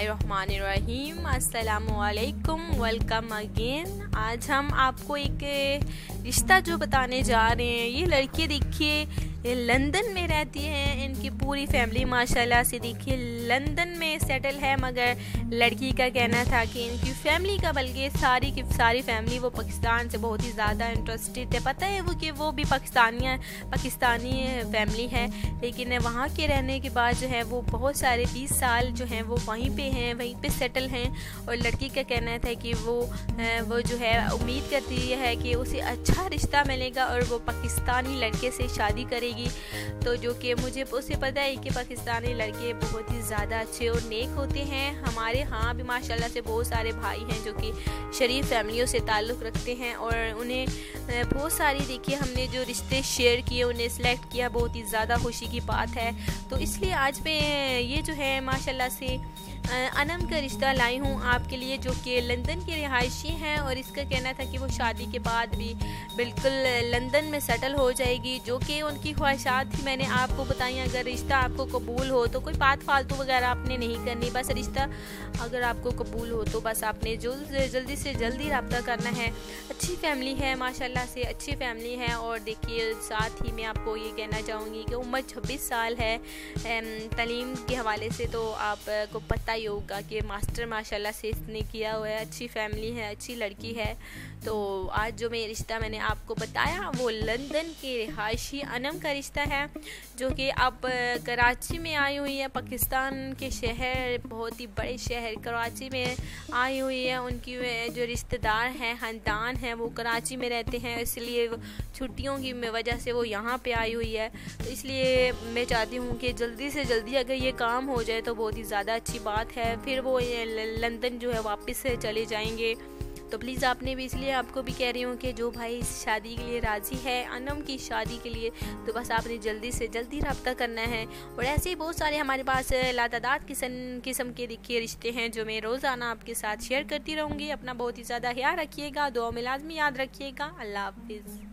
बिस्मिल्लाहिर्रहमानिर्रहीम। अस्सलामुअलैकुम, welcome again. आज हम आपको एक रिश्ता जो बताने जा रहे हैं। ये लड़की देखिए ये लंदन में रहती है, इनकी पूरी फैमिली माशाल्लाह से देखिए लंदन में सेटल है, मगर लड़की का कहना था कि इनकी फैमिली का बल्कि सारी की सारी फैमिली वो पाकिस्तान से बहुत ही ज़्यादा इंटरेस्टेड है। पता है वो कि वो भी पाकिस्तानी फैमिली है, लेकिन वहाँ के रहने के बाद जो है वो बहुत सारे 20 साल जो हैं वो वहीं पे हैं, वहीं पे सेटल हैं। और लड़की का कहना था कि वो जो है उम्मीद करती है कि उसे अच्छा रिश्ता मिलेगा और वो पाकिस्तानी लड़के से शादी करेगी। तो जो कि मुझे उसे पता है कि पाकिस्तानी लड़के बहुत ही ज़्यादा अच्छे और नेक होते हैं। हमारे यहाँ भी माशाल्लाह से बहुत सारे भाई हैं जो कि शरीफ फैमिलियों से ताल्लुक़ रखते हैं, और उन्हें बहुत सारी देखिए हमने जो रिश्ते शेयर किए उन्हें सेलेक्ट किया, बहुत ही ज़्यादा खुशी की बात है। तो इसलिए आज मैं ये जो है माशाल्लाह से अनम का रिश्ता लाई हूँ आपके लिए, जो कि लंदन के रिहायशी हैं। और इसका कहना था कि वो शादी के बाद भी बिल्कुल लंदन में सेटल हो जाएगी, जो कि उनकी ख्वाहिशात थी मैंने आपको बताई। अगर रिश्ता आपको कबूल हो तो कोई बात फालतू वगैरह आपने नहीं करनी, बस रिश्ता अगर आपको कबूल हो तो बस आपने जल्दी से जल्दी रब्ता करना है। अच्छी फैमिली है माशाल्लाह से, अच्छी फैमिली है। और देखिए साथ ही मैं आपको ये कहना चाहूँगी कि उम्र 26 साल है। तालीम के हवाले से तो आपको पता ही होगा कि मास्टर माशाल्लाह से इसने किया हुआ है। अच्छी फैमिली है, अच्छी लड़की है। तो आज जो मैं रिश्ता मैंने आपको बताया वो लंदन के रिहायशी अनम का रिश्ता है, जो कि अब कराची में आई हुई है। पाकिस्तान के शहर, बहुत ही बड़े शहर कराची में आई हुई है। उनकी जो रिश्तेदार हैं, ख़ानदान हैं, वो कराची में रहते हैं, इसलिए छुट्टियों की वजह से वो यहाँ पे आई हुई है। तो इसलिए मैं चाहती हूँ कि जल्दी से जल्दी अगर ये काम हो जाए तो बहुत ही ज़्यादा अच्छी बात है। फिर वो लंदन जो है वापस से चले जाएंगे। तो प्लीज़ आपने भी, इसलिए आपको भी कह रही हूँ कि जो भाई इस शादी के लिए राज़ी है, अनम की शादी के लिए, तो बस आपने जल्दी से जल्दी रब्ता करना है। और ऐसे ही बहुत सारे हमारे पास लातादाद किस्म के देखिए रिश्ते हैं जो मैं रोज़ाना आपके साथ शेयर करती रहूँगी। अपना बहुत ही ज़्यादा ख्याल रखिएगा, दुआ में लाजमी याद रखिएगा। अल्लाह हाफिज़।